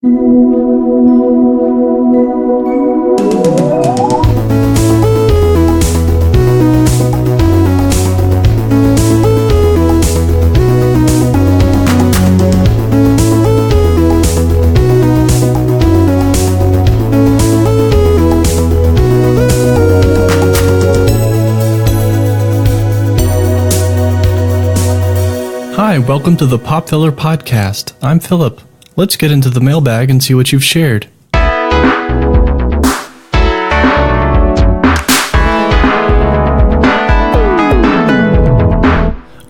Hi, welcome to the Pop Filler Podcast. I'm Philip. Let's get into the mailbag and see what you've shared.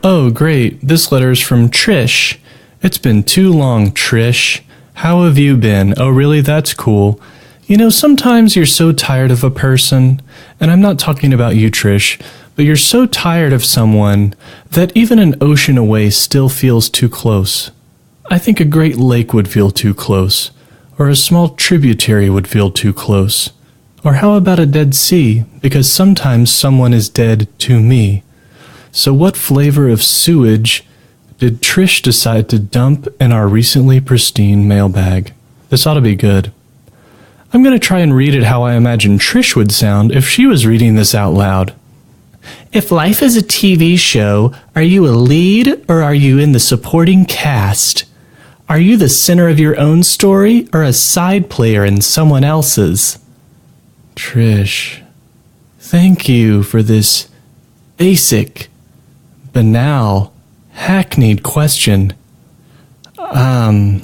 Oh, great. This letter is from Trish. It's been too long, Trish. How have you been? Oh, really? That's cool. You know, sometimes you're so tired of a person, and I'm not talking about you, Trish, but you're so tired of someone that even an ocean away still feels too close. I think a great lake would feel too close, or a small tributary would feel too close. Or how about a dead sea, because sometimes someone is dead to me. So what flavor of sewage did Trish decide to dump in our recently pristine mailbag? This ought to be good. I'm going to try and read it how I imagine Trish would sound if she was reading this out loud. If life is a TV show, are you a lead or are you in the supporting cast? Are you the center of your own story or a side player in someone else's? Trish, thank you for this basic, banal, hackneyed question. I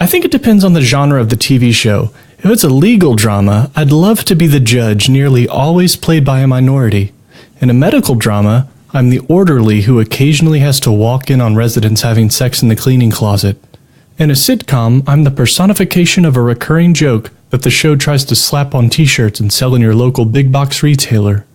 think it depends on the genre of the TV show. If it's a legal drama, I'd love to be the judge, nearly always played by a minority. In a medical drama, I'm the orderly who occasionally has to walk in on residents having sex in the cleaning closet. In a sitcom, I'm the personification of a recurring joke that the show tries to slap on t-shirts and sell in your local big box retailer.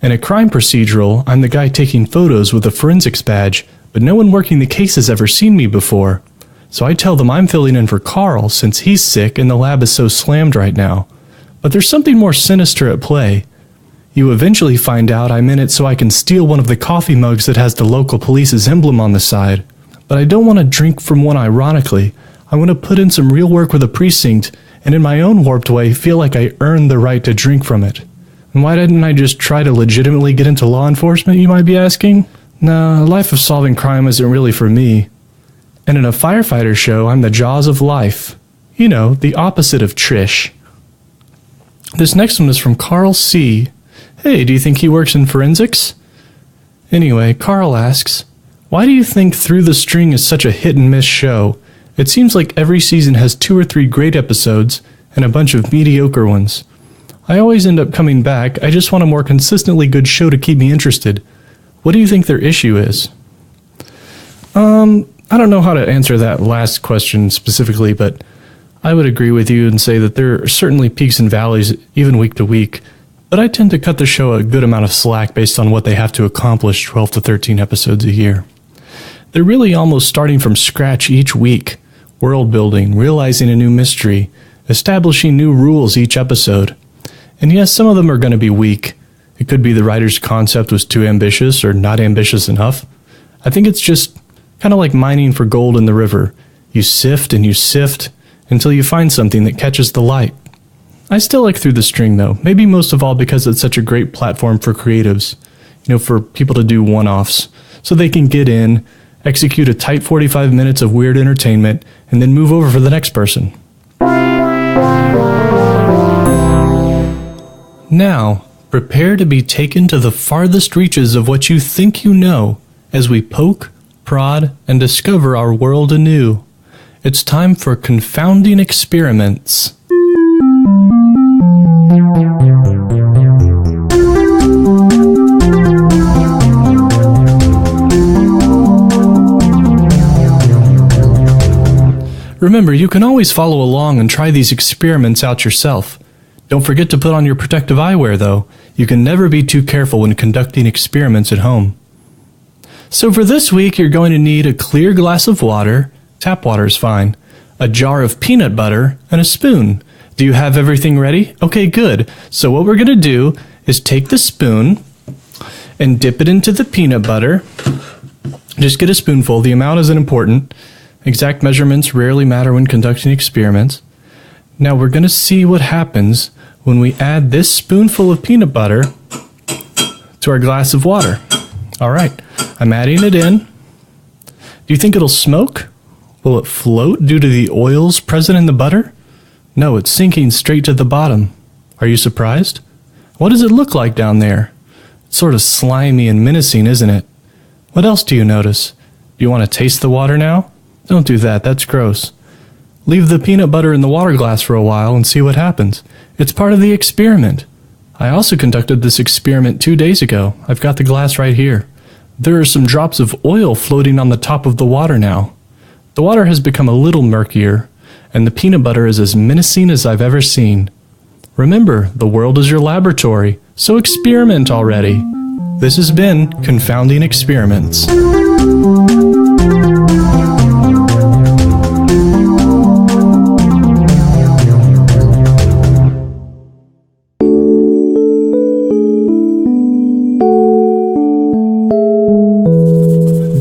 In a crime procedural, I'm the guy taking photos with a forensics badge, but no one working the case has ever seen me before. So I tell them I'm filling in for Carl since he's sick and the lab is so slammed right now. But there's something more sinister at play. You eventually find out I'm in it so I can steal one of the coffee mugs that has the local police's emblem on the side. But I don't want to drink from one ironically. I want to put in some real work with a precinct, and in my own warped way feel like I earned the right to drink from it. And why didn't I just try to legitimately get into law enforcement, you might be asking? Nah, a life of solving crime isn't really for me. And in a firefighter show, I'm the jaws of life. You know, the opposite of Trish. This next one is from Carl C. Hey, do you think he works in forensics? Anyway, Carl asks, why do you think Through the String is such a hit-and-miss show? It seems like every season has 2 or 3 great episodes and a bunch of mediocre ones. I always end up coming back, I just want a more consistently good show to keep me interested. What do you think their issue is? I don't know how to answer that last question specifically, but I would agree with you and say that there are certainly peaks and valleys, even week to week. But I tend to cut the show a good amount of slack based on what they have to accomplish 12 to 13 episodes a year. They're really almost starting from scratch each week, world building, realizing a new mystery, establishing new rules each episode. And yes, some of them are going to be weak. It could be the writer's concept was too ambitious or not ambitious enough. I think it's just kind of like mining for gold in the river. You sift and you sift until you find something that catches the light. I still like Through the String, though, maybe most of all because it's such a great platform for creatives, for people to do one-offs, so they can get in, execute a tight 45 minutes of weird entertainment, and then move over for the next person. Now, prepare to be taken to the farthest reaches of what you think you know as we poke, prod, and discover our world anew. It's time for confounding experiments. Remember, you can always follow along and try these experiments out yourself. Don't forget to put on your protective eyewear, though. You can never be too careful when conducting experiments at home. So for this week, you're going to need a clear glass of water, tap water is fine, a jar of peanut butter, and a spoon. Do you have everything ready? Okay, good. So what we're going to do is take the spoon and dip it into the peanut butter. Just get a spoonful. The amount isn't important. Exact measurements rarely matter when conducting experiments. Now we're going to see what happens when we add this spoonful of peanut butter to our glass of water. All right, I'm adding it in. Do you think it'll smoke? Will it float due to the oils present in the butter? No, it's sinking straight to the bottom. Are you surprised? What does it look like down there? It's sort of slimy and menacing, isn't it? What else do you notice? Do you want to taste the water now? Don't do that, that's gross. Leave the peanut butter in the water glass for a while and see what happens. It's part of the experiment. I also conducted this experiment 2 days ago. I've got the glass right here. There are some drops of oil floating on the top of the water now. The water has become a little murkier, and the peanut butter is as menacing as I've ever seen. Remember, the world is your laboratory, so experiment already. This has been Confounding Experiments.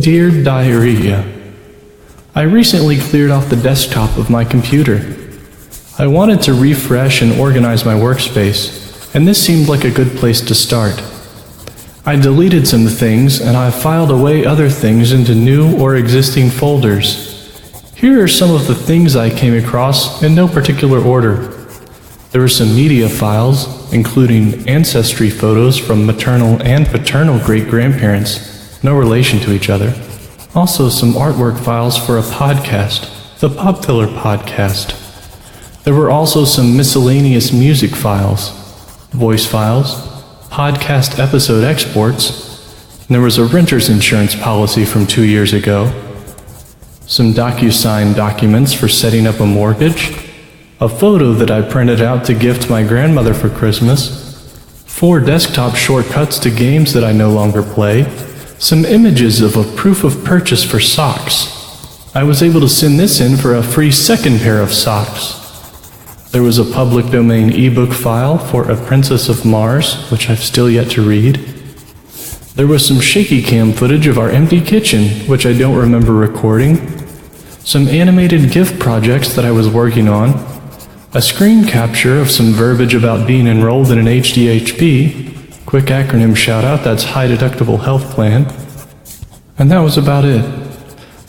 Dear Diarrhea, I recently cleared off the desktop of my computer. I wanted to refresh and organize my workspace, and this seemed like a good place to start. I deleted some things, and I filed away other things into new or existing folders. Here are some of the things I came across in no particular order. There were some media files, including ancestry photos from maternal and paternal great-grandparents, no relation to each other. Also some artwork files for a podcast, the Pop Filler Podcast. There were also some miscellaneous music files, voice files, podcast episode exports, and there was a renter's insurance policy from 2 years ago, some DocuSign documents for setting up a mortgage, a photo that I printed out to gift my grandmother for Christmas, 4 desktop shortcuts to games that I no longer play, some images of a proof of purchase for socks. I was able to send this in for a free second pair of socks. There was a public domain ebook file for A Princess of Mars, which I've still yet to read. There was some shaky cam footage of our empty kitchen, which I don't remember recording. Some animated GIF projects that I was working on. A screen capture of some verbiage about being enrolled in an HDHP. Quick acronym shout out, that's High Deductible Health Plan. And that was about it.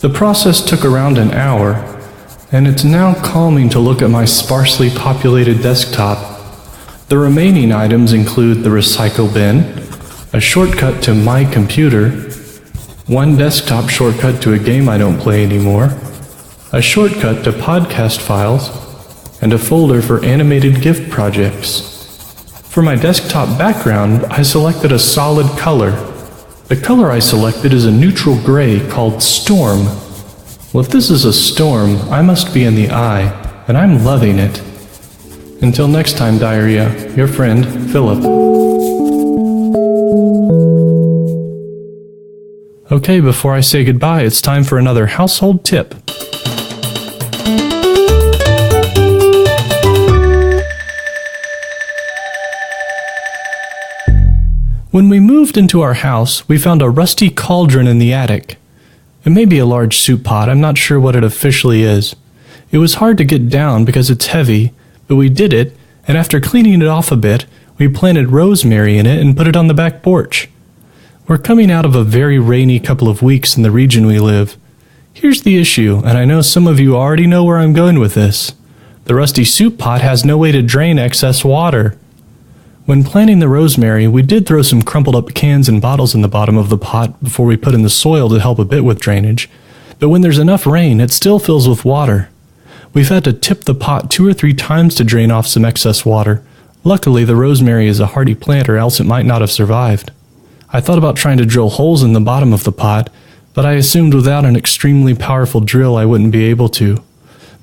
The process took around an hour, and it's now calming to look at my sparsely populated desktop. The remaining items include the recycle bin, a shortcut to my computer, 1 desktop shortcut to a game I don't play anymore, a shortcut to podcast files, and a folder for animated GIF projects. For my desktop background, I selected a solid color. The color I selected is a neutral gray called Storm. Well, if this is a storm, I must be in the eye, and I'm loving it. Until next time, Diarrhea, your friend, Philip. Okay, before I say goodbye, it's time for another household tip. When we moved into our house, we found a rusty cauldron in the attic. It may be a large soup pot, I'm not sure what it officially is. It was hard to get down because it's heavy, but we did it, and after cleaning it off a bit, we planted rosemary in it and put it on the back porch. We're coming out of a very rainy couple of weeks in the region we live. Here's the issue, and I know some of you already know where I'm going with this. The rusty soup pot has no way to drain excess water. When planting the rosemary, we did throw some crumpled up cans and bottles in the bottom of the pot before we put in the soil to help a bit with drainage. But when there's enough rain, it still fills with water. We've had to tip the pot 2 or 3 times to drain off some excess water. Luckily, the rosemary is a hardy plant or else it might not have survived. I thought about trying to drill holes in the bottom of the pot, but I assumed without an extremely powerful drill I wouldn't be able to.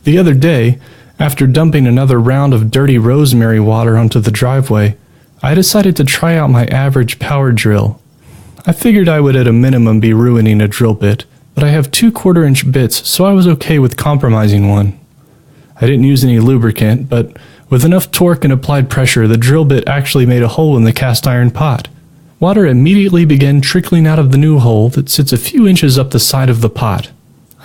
The other day, after dumping another round of dirty rosemary water onto the driveway, I decided to try out my average power drill. I figured I would at a minimum be ruining a drill bit, but I have 2 1/4-inch bits, so I was okay with compromising one. I didn't use any lubricant, but with enough torque and applied pressure, the drill bit actually made a hole in the cast iron pot. Water immediately began trickling out of the new hole that sits a few inches up the side of the pot.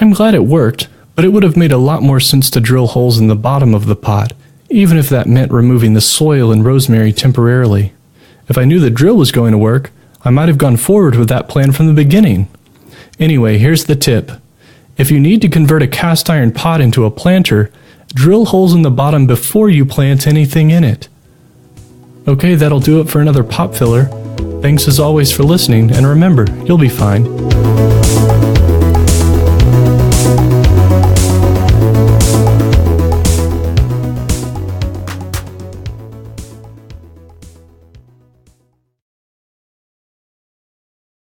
I'm glad it worked, But it would have made a lot more sense to drill holes in the bottom of the pot, even if that meant removing the soil and rosemary temporarily. If I knew the drill was going to work, I might have gone forward with that plan from the beginning. Anyway, here's the tip. If you need to convert a cast iron pot into a planter, drill holes in the bottom before you plant anything in it. Okay, that'll do it for another pop filler. Thanks as always for listening, and remember, you'll be fine.